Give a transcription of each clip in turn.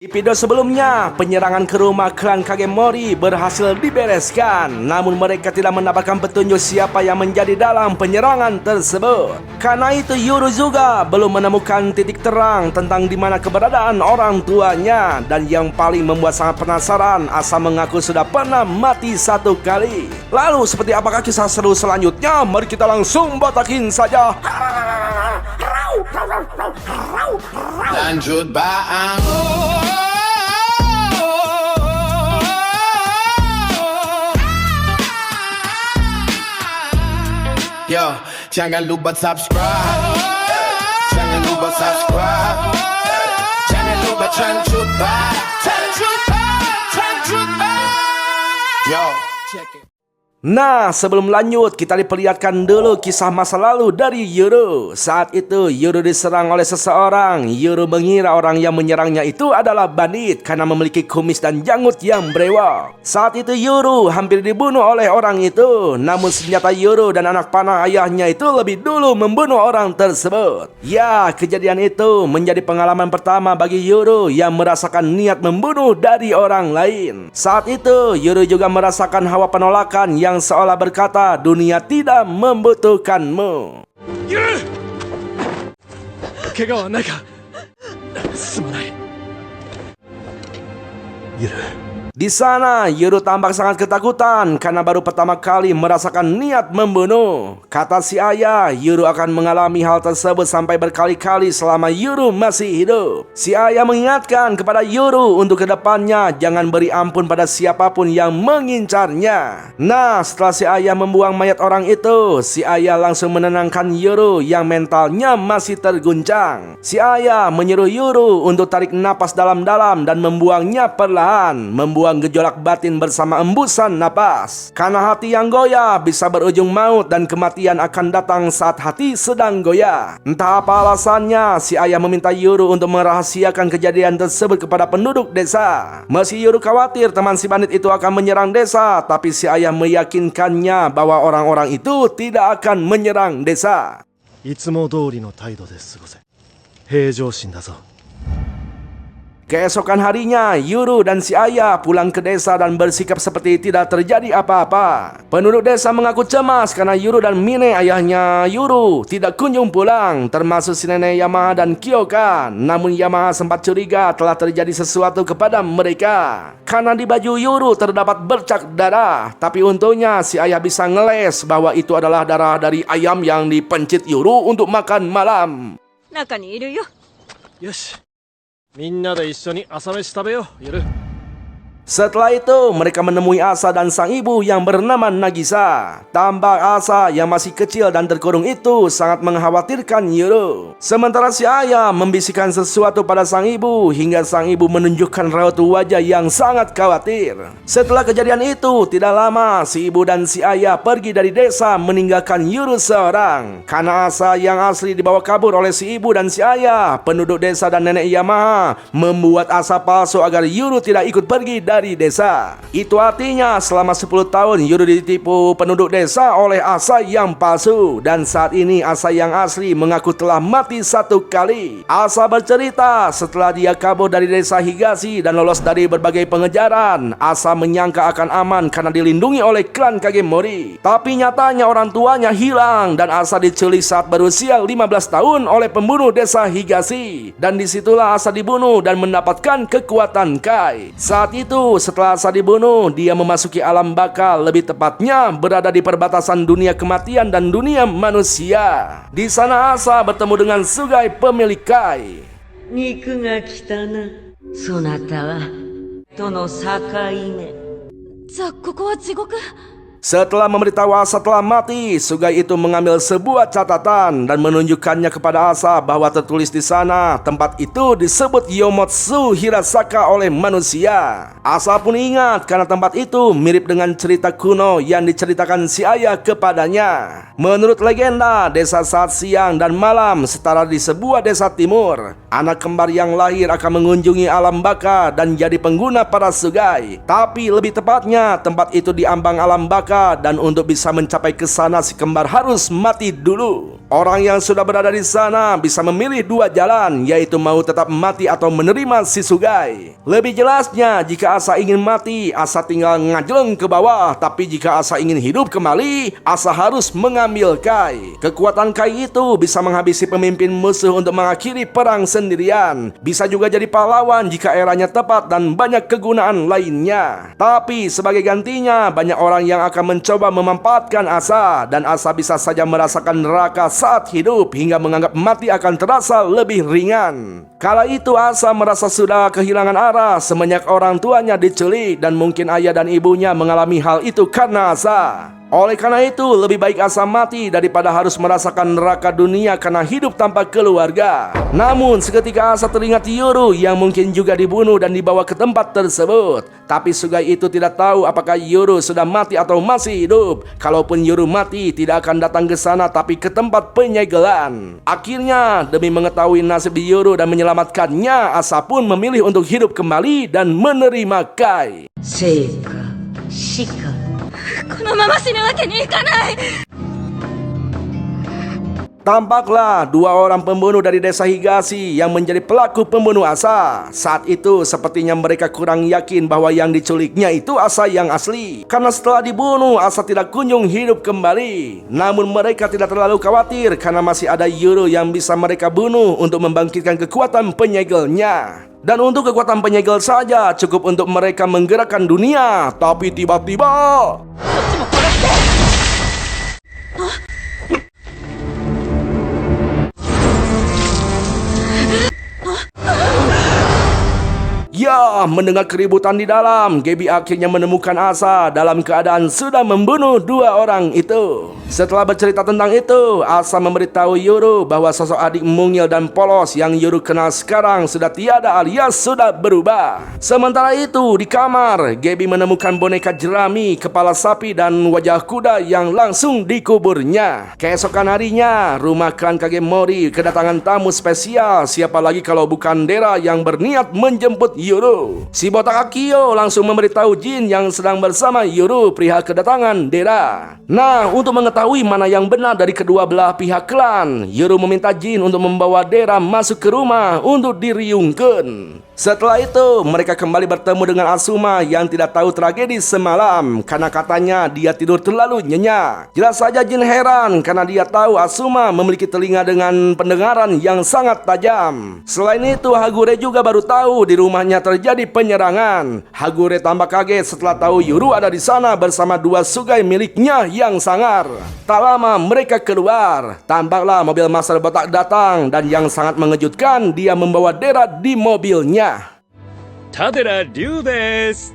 Di video sebelumnya, penyerangan ke rumah klan Kagemori berhasil dibereskan. Namun mereka tidak mendapatkan petunjuk siapa yang menjadi dalam penyerangan tersebut. Karena itu Yuru juga belum menemukan titik terang tentang di mana keberadaan orang tuanya. Dan yang paling membuat sangat penasaran, Asa mengaku sudah pernah mati satu kali. Lalu seperti apakah kisah seru selanjutnya? Mari kita langsung botakin saja. Lanjut baang. Yo, jangan lupa subscribe. Jangan lupa subscribe. Jangan lupa lanjut baang. Yo, check it. Nah, sebelum lanjut, kita diperlihatkan dulu kisah masa lalu dari Yuru. Saat itu, Yuru diserang oleh seseorang. Yuru mengira orang yang menyerangnya itu adalah bandit karena memiliki kumis dan janggut yang brewok. Saat itu, Yuru hampir dibunuh oleh orang itu. Namun senjata Yuru dan anak panah ayahnya itu lebih dulu membunuh orang tersebut. Ya, kejadian itu menjadi pengalaman pertama bagi Yuru yang merasakan niat membunuh dari orang lain. Saat itu, Yuru juga merasakan hawa penolakan yang seolah berkata dunia tidak membutuhkanmu. Di sana, Yuru tampak sangat ketakutan karena baru pertama kali merasakan niat membunuh. Kata si ayah, Yuru akan mengalami hal tersebut sampai berkali-kali selama Yuru masih hidup. Si ayah mengingatkan kepada Yuru untuk kedepannya jangan beri ampun pada siapapun yang mengincarnya. Nah, setelah si ayah membuang mayat orang itu, si ayah langsung menenangkan Yuru yang mentalnya masih terguncang. Si ayah menyuruh Yuru untuk tarik napas dalam-dalam dan membuangnya perlahan, membuang gejolak batin bersama embusan napas. Karena hati yang goyah bisa berujung maut dan kematian akan datang saat hati sedang goyah. Entah apa alasannya, si ayah meminta Yuru untuk merahasiakan kejadian tersebut kepada penduduk desa. Meski Yuru khawatir teman si bandit itu akan menyerang desa, tapi si ayah meyakinkannya bahwa orang-orang itu tidak akan menyerang desa. いつも通りの態度で過ごせ。平常心だぞ。 Keesokan harinya, Yuru dan si ayah pulang ke desa dan bersikap seperti tidak terjadi apa-apa. Penduduk desa mengaku cemas karena Yuru dan Mine ayahnya Yuru tidak kunjung pulang, termasuk si nenek Yamaha dan Kyokan. Namun Yamaha sempat curiga telah terjadi sesuatu kepada mereka karena di baju Yuru terdapat bercak darah. Tapi untungnya si ayah bisa ngeles bahwa itu adalah darah dari ayam yang dipencit Yuru untuk makan malam. 中にいるよ。よし。みんなで一緒に朝飯食べよう、ゆる。 Setelah itu, mereka menemui Asa dan sang ibu yang bernama Nagisa. Tampak Asa yang masih kecil dan terkurung itu sangat mengkhawatirkan Yuru. Sementara si ayah membisikkan sesuatu pada sang ibu hingga sang ibu menunjukkan raut wajah yang sangat khawatir. Setelah kejadian itu, tidak lama si ibu dan si ayah pergi dari desa meninggalkan Yuru seorang. Karena Asa yang asli dibawa kabur oleh si ibu dan si ayah, penduduk desa dan nenek Yamaha membuat Asa palsu agar Yuru tidak ikut pergi dari desa. Itu artinya selama 10 tahun Yuru ditipu penduduk desa oleh Asa yang palsu. Dan saat ini Asa yang asli mengaku telah mati satu kali. Asa bercerita setelah dia kabur dari desa Higashi dan lolos dari berbagai pengejaran, Asa menyangka akan aman karena dilindungi oleh klan Kagemori. Tapi nyatanya orang tuanya hilang dan Asa diculik saat berusia 15 tahun oleh pembunuh desa Higashi. Dan disitulah Asa dibunuh dan mendapatkan kekuatan Kai. Saat itu setelah Asa dibunuh, dia memasuki alam baka, lebih tepatnya berada di perbatasan dunia kematian dan dunia manusia. Di sana Asa bertemu dengan Sugai pemilik Kai. 肉が来たな。そなたはとの境目。じゃあここは地獄。 Setelah memberitahu Asa telah mati, Sugai itu mengambil sebuah catatan dan menunjukkannya kepada Asa bahwa tertulis di sana tempat itu disebut Yomotsu Hirasaka oleh manusia. Asa pun ingat karena tempat itu mirip dengan cerita kuno yang diceritakan si ayah kepadanya. Menurut legenda, desa saat siang dan malam setara di sebuah desa timur. Anak kembar yang lahir akan mengunjungi alam baka dan jadi pengguna para Sugai. Tapi lebih tepatnya tempat itu diambang alam baka neraka, dan untuk bisa mencapai ke sana si kembar harus mati dulu. Orang yang sudah berada di sana bisa memilih dua jalan, yaitu mau tetap mati atau menerima si Sugai. Lebih jelasnya, jika Asa ingin mati, Asa tinggal ngajleng ke bawah, tapi jika Asa ingin hidup kembali, Asa harus mengambil Kai. Kekuatan Kai itu bisa menghabisi pemimpin musuh untuk mengakhiri perang sendirian. Bisa juga jadi pahlawan jika eranya tepat dan banyak kegunaan lainnya. Tapi sebagai gantinya, banyak orang yang akan mencoba memanfaatkan Asa, dan Asa bisa saja merasakan neraka saat hidup hingga menganggap mati akan terasa lebih ringan. Kala itu Asa merasa sudah kehilangan arah semenjak orang tuanya diculik, dan mungkin ayah dan ibunya mengalami hal itu karena Asa. Oleh karena itu, lebih baik Asa mati daripada harus merasakan neraka dunia karena hidup tanpa keluarga. Namun, seketika Asa teringat Yuru yang mungkin juga dibunuh dan dibawa ke tempat tersebut. Tapi Sugai itu tidak tahu apakah Yuru sudah mati atau masih hidup. Kalaupun Yuru mati, tidak akan datang ke sana tapi ke tempat penyegelan. Akhirnya, demi mengetahui nasib Yuru dan menyelamatkannya, Asa pun memilih untuk hidup kembali dan menerima Kai. 生か死かこのまま死ぬわけにいかない。 Tampaklah dua orang pembunuh dari desa Higashi yang menjadi pelaku pembunuh Asa. Saat itu sepertinya mereka kurang yakin bahwa yang diculiknya itu Asa yang asli. Karena setelah dibunuh, Asa tidak kunjung hidup kembali. Namun mereka tidak terlalu khawatir karena masih ada Yuru yang bisa mereka bunuh untuk membangkitkan kekuatan penyegelnya. Dan untuk kekuatan penyegel saja cukup untuk mereka menggerakkan dunia. Tapi tiba-tiba... Ya, mendengar keributan di dalam, Gaby akhirnya menemukan Asa dalam keadaan sudah membunuh dua orang itu. Setelah bercerita tentang itu, Asa memberitahu Yuru bahwa sosok adik mungil dan polos yang Yuru kenal sekarang sudah tiada alias sudah berubah. Sementara itu, di kamar, Gaby menemukan boneka jerami, kepala sapi, dan wajah kuda yang langsung dikuburnya. Keesokan harinya, rumah klan Kagemori kedatangan tamu spesial, siapa lagi kalau bukan Dera yang berniat menjemput Yuru. Si botak Akio langsung memberitahu Jin yang sedang bersama Yuru perihal kedatangan Dera. Nah, untuk mengetahui mana yang benar dari kedua belah pihak klan, Yuru meminta Jin untuk membawa Dera masuk ke rumah untuk diriungkeun. Setelah itu, mereka kembali bertemu dengan Asuma yang tidak tahu tragedi semalam karena katanya dia tidur terlalu nyenyak. Jelas saja Jin heran karena dia tahu Asuma memiliki telinga dengan pendengaran yang sangat tajam. Selain itu, Hagure juga baru tahu di rumahnya terjadi penyerangan. Hagure tambah kaget setelah tahu Yuru ada di sana bersama dua Sugai miliknya yang sangar. Tak lama mereka keluar. Tampaklah mobil Master Botak datang dan yang sangat mengejutkan, dia membawa Dera di mobilnya. 田寺龍です。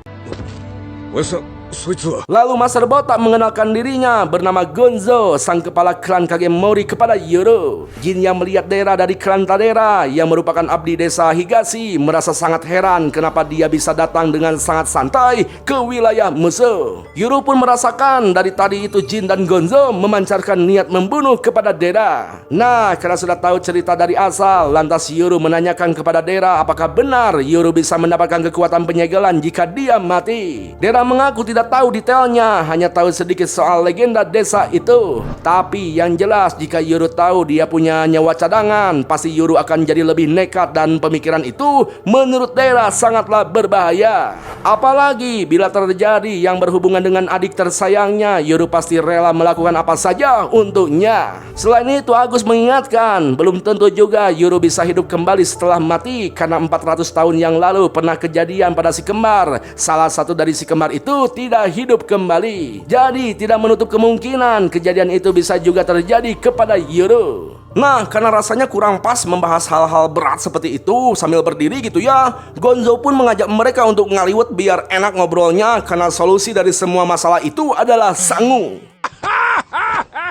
そいつは Lalu Master Botak mengenalkan dirinya bernama Gonzo, sang kepala klan Kagemori kepada Yuru. Jin yang melihat Dera dari klan Tadera yang merupakan abdi desa Higashi merasa sangat heran kenapa dia bisa datang dengan sangat santai ke wilayah musuh. Yuru pun merasakan dari tadi itu Jin dan Gonzo memancarkan niat membunuh kepada Dera. Nah, karena sudah tahu cerita dari asal, lantas Yuru menanyakan kepada Dera apakah benar Yuru bisa mendapatkan kekuatan penyegelan jika dia mati. Dera mengaku tidak tahu detailnya, hanya tahu sedikit soal legenda desa itu. Tapi yang jelas jika Yuru tahu dia punya nyawa cadangan, pasti Yuru akan jadi lebih nekat dan pemikiran itu menurut Dera sangatlah berbahaya. Apalagi bila terjadi yang berhubungan dengan adik tersayangnya, Yuru pasti rela melakukan apa saja untuknya. Selain itu, Agus mengingatkan belum tentu juga Yuru bisa hidup kembali setelah mati karena 400 tahun yang lalu pernah kejadian pada si kembar. Salah satu dari si kembar itu tidak hidup kembali. Jadi tidak menutup kemungkinan kejadian itu bisa juga terjadi kepada Yuru. Nah, karena rasanya kurang pas membahas hal-hal berat seperti itu sambil berdiri gitu ya, Gonzo pun mengajak mereka untuk ngaliwet biar enak ngobrolnya karena solusi dari semua masalah itu adalah sangu.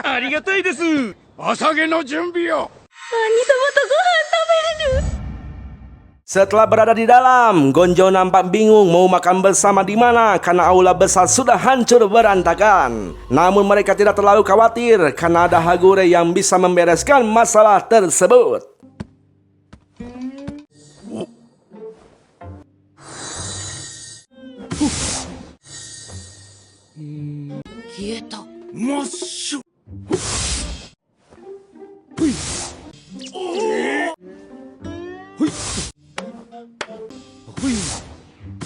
ありがたいです。朝げの準備を。兄様とご飯食べれる。 Setelah berada di dalam, Gonzo nampak bingung mau makan bersama di mana karena aula besar sudah hancur berantakan. Namun mereka tidak terlalu khawatir karena ada Hagure yang bisa membereskan masalah tersebut. 消えた。まっしょほいほいほい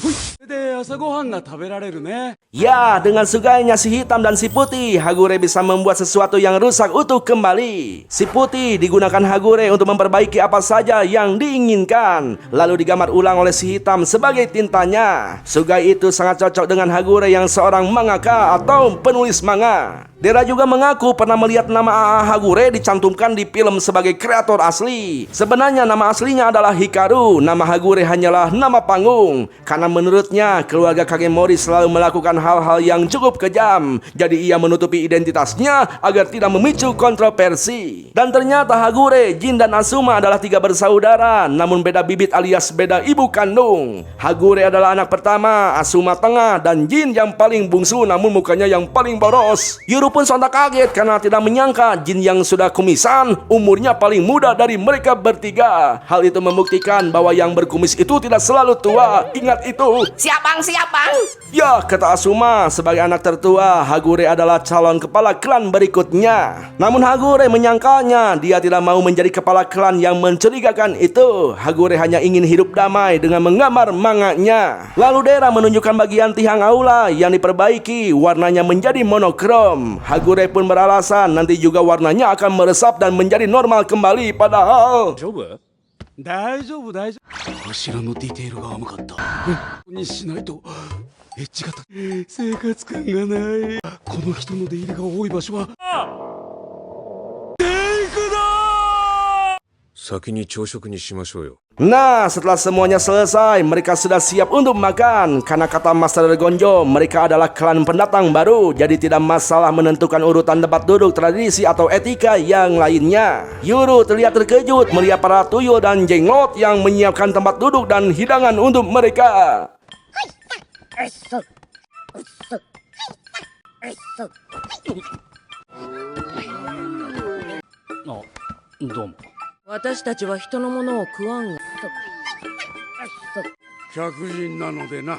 ほいで朝ごはんが食べられるね。 Ya, dengan sugainya si hitam dan si putih, Hagure bisa membuat sesuatu yang rusak utuh kembali. Si putih digunakan Hagure untuk memperbaiki apa saja yang diinginkan, lalu digambar ulang oleh si hitam sebagai tintanya. Sugai itu sangat cocok dengan Hagure yang seorang mangaka atau penulis manga. Dera juga mengaku pernah melihat nama A.A. Hagure dicantumkan di film sebagai kreator asli. Sebenarnya nama aslinya adalah Hikaru, nama Hagure hanyalah nama panggung. Karena menurutnya keluarga Kagemori selalu melakukan hal-hal yang cukup kejam, jadi ia menutupi identitasnya agar tidak memicu kontroversi. Dan ternyata Hagure, Jin dan Asuma adalah 3 bersaudara, namun beda bibit alias beda ibu kandung. Hagure adalah anak pertama, Asuma tengah, dan Jin yang paling bungsu namun mukanya yang paling boros. Yuru pun sontak kaget karena tidak menyangka Jin yang sudah kumisan umurnya paling muda dari mereka bertiga. Hal itu membuktikan bahwa yang berkumis itu tidak selalu tua. Ingat itu. Siapang, siapang. Ya, kata Asuma, sebagai anak tertua, Hagure adalah calon kepala klan berikutnya. Namun Hagure menyangkalnya, dia tidak mau menjadi kepala klan yang mencurigakan itu. Hagure hanya ingin hidup damai dengan menggambar manganya. Lalu Dera menunjukkan bagian tiang aula yang diperbaiki, warnanya menjadi monokrom. Hagure pun beralasan nanti juga warnanya akan meresap dan menjadi normal kembali, padahal 丈夫？大丈夫大丈夫。柱のディテールが甘かった。にしないとエッジが生活感がない。この人の出入りが多い場所はテイクだ。先に朝食にしましょうよ。 Nah, setelah semuanya selesai, mereka sudah siap untuk makan. Karena kata Master Gonjo, mereka adalah klan pendatang baru, jadi tidak masalah menentukan urutan tempat duduk, tradisi, atau etika yang lainnya. Yuru terlihat terkejut melihat para tuyul dan jenglot yang menyiapkan tempat duduk dan hidangan untuk mereka. どうも。私たちは人のものを食わんが。客人なのでな。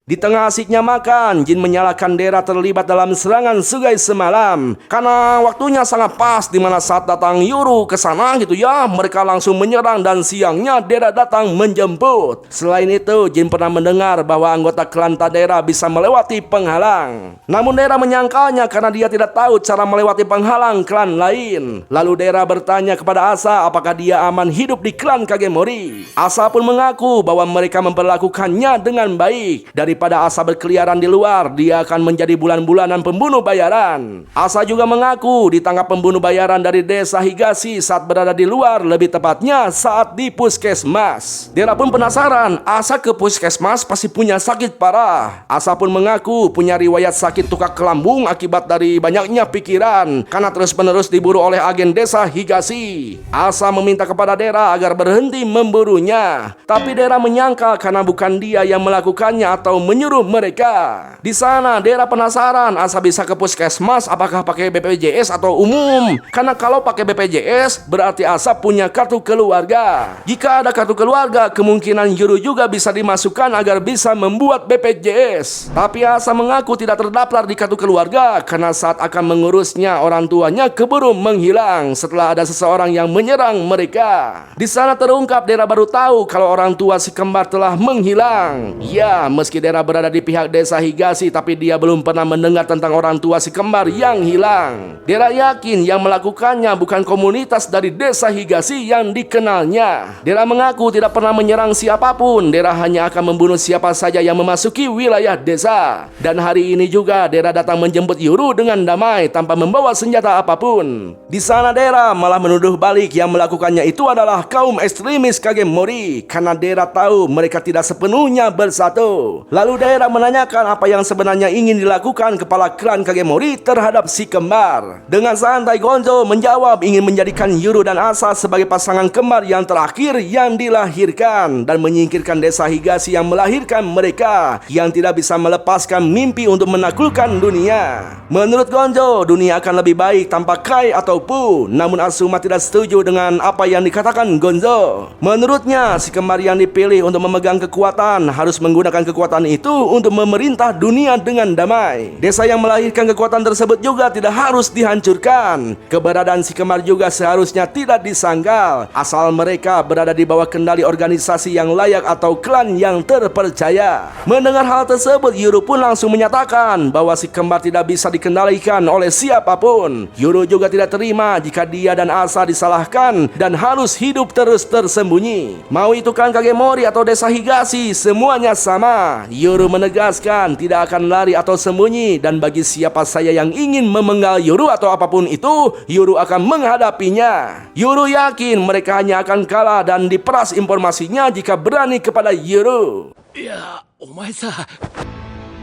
Di tengah asiknya makan, Jin menyalahkan Dera terlibat dalam serangan Sugai semalam. Karena waktunya sangat pas di mana saat datang Yuru ke sana gitu ya, mereka langsung menyerang dan siangnya Dera datang menjemput. Selain itu, Jin pernah mendengar bahwa anggota klan Tadera bisa melewati penghalang. Namun Dera menyangkalnya karena dia tidak tahu cara melewati penghalang klan lain. Lalu Dera bertanya kepada Asa apakah dia aman hidup di klan Kagemori. Asa pun mengaku bahwa mereka memperlakukannya dengan baik. Daripada Asa berkeliaran di luar, dia akan menjadi bulan-bulanan pembunuh bayaran. Asa juga mengaku ditangkap pembunuh bayaran dari desa Higashi saat berada di luar, lebih tepatnya saat di puskesmas. Dera pun penasaran, Asa ke puskesmas pasti punya sakit parah. Asa pun mengaku punya riwayat sakit tukak kelambung akibat dari banyaknya pikiran karena terus-menerus diburu oleh agen desa Higashi. Asa meminta kepada Dera agar berhenti memburunya, tapi Dera menyangkal karena bukan dia yang melakukannya atau menyuruh mereka. Di sana Dera penasaran Asa bisa ke puskesmas apakah pakai BPJS atau umum. Karena kalau pakai BPJS berarti Asa punya kartu keluarga. Jika ada kartu keluarga, kemungkinan Yuru juga bisa dimasukkan agar bisa membuat BPJS. Tapi Asa mengaku tidak terdaftar di kartu keluarga karena saat akan mengurusnya orang tuanya keburu menghilang setelah ada seseorang yang menyerang mereka. Di sana terungkap Dera baru tahu kalau orang tua si kembar telah menghilang. Ya, meski Dera berada di pihak desa Higashi, tapi dia belum pernah mendengar tentang orang tua si kembar yang hilang. Dera yakin yang melakukannya bukan komunitas dari desa Higashi yang dikenalnya. Dera mengaku tidak pernah menyerang siapapun. Dera hanya akan membunuh siapa saja yang memasuki wilayah desa. Dan hari ini juga Dera datang menjemput Yuru dengan damai tanpa membawa senjata apapun. Di sana Dera malah menuduh balik yang melakukannya itu adalah kaum ekstremis Kagemori karena Dera tahu mereka tidak sepenuhnya bersatu. Lalu Dera menanyakan apa yang sebenarnya ingin dilakukan kepala klan Kagemori terhadap si kembar. Dengan santai Gonzo menjawab ingin menjadikan Yuru dan Asa sebagai pasangan kembar yang terakhir yang dilahirkan dan menyingkirkan desa Higashi yang melahirkan mereka yang tidak bisa melepaskan mimpi untuk menaklukkan dunia. Menurut Gonzo, dunia akan lebih baik tanpa Kai atau Pu. Namun Asuma tidak setuju dengan apa yang dikatakan Gonzo. Menurutnya si kembar yang dipilih untuk memegang kekuatan harus menggunakan kekuatan kekuatan itu untuk memerintah dunia dengan damai. Desa yang melahirkan kekuatan tersebut juga tidak harus dihancurkan. Keberadaan si kembar juga seharusnya tidak disangkal, asal mereka berada di bawah kendali organisasi yang layak atau klan yang terpercaya. Mendengar hal tersebut, Yuru pun langsung menyatakan bahwa si kembar tidak bisa dikendalikan oleh siapapun. Yuru juga tidak terima jika dia dan Asa disalahkan dan harus hidup terus tersembunyi. Mau itu klan Kagemori atau desa Higashi, semuanya sama. Yuru menegaskan tidak akan lari atau sembunyi, dan bagi siapa saya yang ingin memenggal Yuru atau apapun itu, Yuru akan menghadapinya. Yuru yakin mereka hanya akan kalah dan diperas informasinya jika berani kepada Yuru. いやお前さ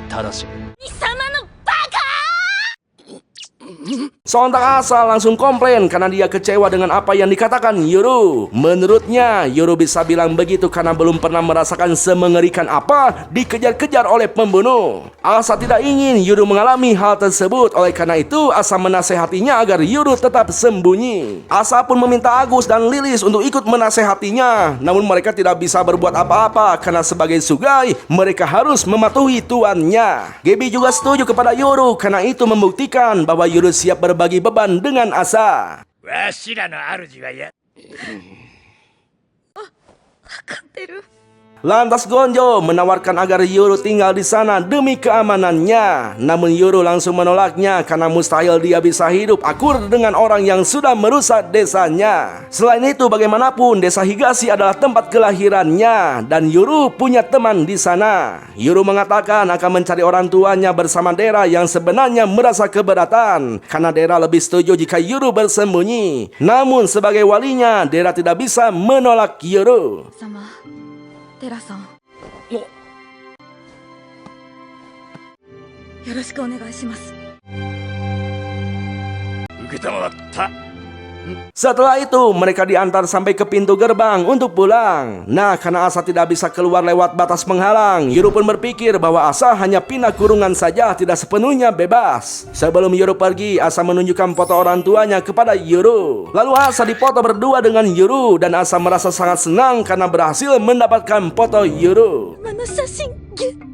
ただし Sontak Asa langsung komplain karena dia kecewa dengan apa yang dikatakan Yuru. Menurutnya, Yuru bisa bilang begitu karena belum pernah merasakan semengerikan apa dikejar-kejar oleh pembunuh. Asa tidak ingin Yuru mengalami hal tersebut, oleh karena itu Asa menasehatinya agar Yuru tetap sembunyi. Asa pun meminta Agus dan Lilis untuk ikut menasehatinya, namun mereka tidak bisa berbuat apa-apa karena sebagai Sugai, mereka harus mematuhi tuannya. Gebi juga setuju kepada Yuru karena itu membuktikan bahwa Yuru siap berbagi beban dengan Asa. Lantas Gonjo menawarkan agar Yuru tinggal di sana demi keamanannya. Namun Yuru langsung menolaknya karena mustahil dia bisa hidup akur dengan orang yang sudah merusak desanya. Selain itu, bagaimanapun desa Higashi adalah tempat kelahirannya dan Yuru punya teman di sana. Yuru mengatakan akan mencari orang tuanya bersama Dera yang sebenarnya merasa keberatan karena Dera lebih setuju jika Yuru bersembunyi. Namun sebagai walinya, Dera tidak bisa menolak Yuru. 寺さんよろしくお願いします。 Setelah itu mereka diantar sampai ke pintu gerbang untuk pulang. Nah, karena Asa tidak bisa keluar lewat batas penghalang, Yuru pun berpikir bahwa Asa hanya pindah kurungan saja, tidak sepenuhnya bebas. Sebelum Yuru pergi, Asa menunjukkan foto orang tuanya kepada Yuru. Lalu Asa dipoto berdua dengan Yuru dan Asa merasa sangat senang karena berhasil mendapatkan foto Yuru. あの写真ゲット。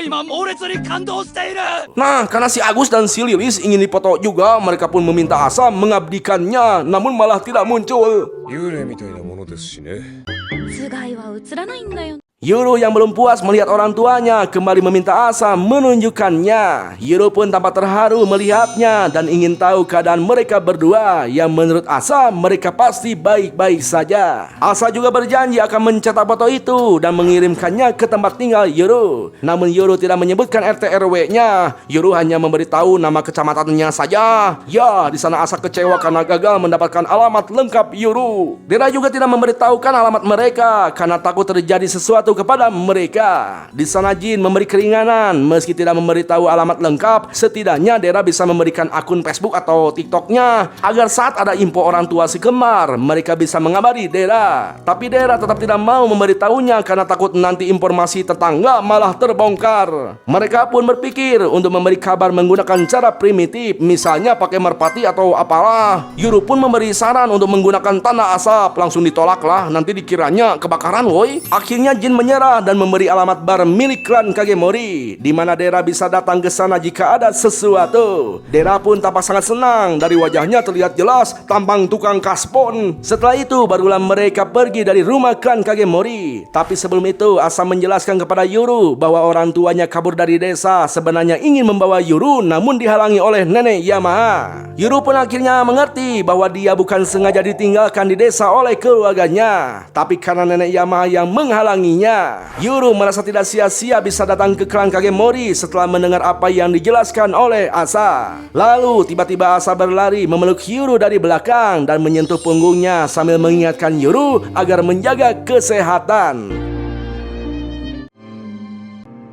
今猛烈に感動している Nah, karena si Agus dan si Lilis ingin dipoto juga, mereka pun meminta Asa mengabdikannya, namun malah tidak muncul. 幽霊みたいなものですしね。つがいは映らないんだよ。 Yuru yang belum puas melihat orang tuanya kembali meminta Asa menunjukkannya. Yuru pun tampak terharu melihatnya dan ingin tahu keadaan mereka berdua, yang menurut Asa mereka pasti baik-baik saja. Asa juga berjanji akan mencetak foto itu dan mengirimkannya ke tempat tinggal Yuru. Namun Yuru tidak menyebutkan RT RW-nya. Yuru hanya memberitahu nama kecamatannya saja. Ya, di sana Asa kecewa karena gagal mendapatkan alamat lengkap Yuru. Dera juga tidak memberitahukan alamat mereka karena takut terjadi sesuatu kepada mereka. Di sana Jin memberi keringanan, meski tidak memberitahu alamat lengkap, setidaknya Dera bisa memberikan akun Facebook atau TikToknya agar saat ada info orang tua si kembar, mereka bisa mengabari Dera. Tapi Dera tetap tidak mau memberitahunya karena takut nanti informasi tetangga malah terbongkar. Mereka pun berpikir untuk memberi kabar menggunakan cara primitif, misalnya pakai merpati atau apalah. Yuru pun memberi saran untuk menggunakan tanah asap, langsung ditolaklah, nanti dikiranya kebakaran woi. Akhirnya Jin menyerah dan memberi alamat bar milik klan Kagemori, di mana Dera bisa datang ke sana jika ada sesuatu. Dera pun tampak sangat senang, dari wajahnya terlihat jelas tampang tukang kaspon. Setelah itu barulah mereka pergi dari rumah klan Kagemori. Tapi sebelum itu Asa menjelaskan kepada Yuru bahwa orang tuanya kabur dari desa, sebenarnya ingin membawa Yuru namun dihalangi oleh nenek Yamaha. Yuru pun akhirnya mengerti bahwa dia bukan sengaja ditinggalkan di desa oleh keluarganya, tapi karena nenek Yamaha yang menghalanginya. Yuru merasa tidak sia-sia bisa datang ke klan Kagemori setelah mendengar apa yang dijelaskan oleh Asa. Lalu tiba-tiba Asa berlari memeluk Yuru dari belakang dan menyentuh punggungnya sambil mengingatkan Yuru agar menjaga kesehatan.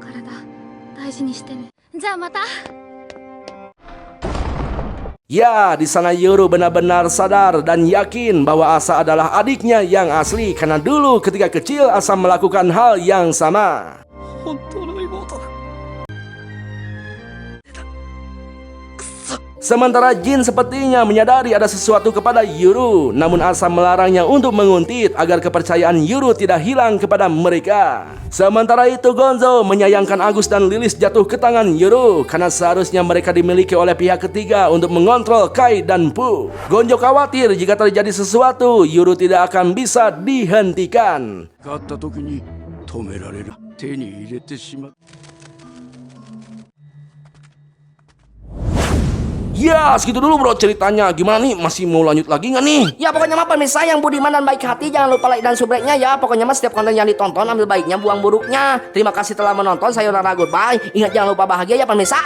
体大事にしてね。じゃあまた。 Ya, di sana Yuru benar-benar sadar dan yakin bahwa Asa adalah adiknya yang asli karena dulu ketika kecil Asa melakukan hal yang sama. 本当の妹だ Sementara Jin sepertinya menyadari ada sesuatu kepada Yuru, namun Asa melarangnya untuk menguntit agar kepercayaan Yuru tidak hilang kepada mereka. Sementara itu Gonzo menyayangkan Agus dan Lilis jatuh ke tangan Yuru karena seharusnya mereka dimiliki oleh pihak ketiga untuk mengontrol Kai dan Pu. Gonzo khawatir jika terjadi sesuatu, Yuru tidak akan bisa dihentikan. 勝った時に止められる手に入れてしまった Ya, segitu dulu bro ceritanya. Gimana nih? Masih mau lanjut lagi nggak nih? Ya pokoknya mah pemirsa yang budiman dan baik hati, jangan lupa like dan subscribe-nya ya. Pokoknya mah setiap konten yang ditonton ambil baiknya, buang buruknya. Terima kasih telah menonton. Sayonara, goodbye. Ingat jangan lupa bahagia ya pemirsa.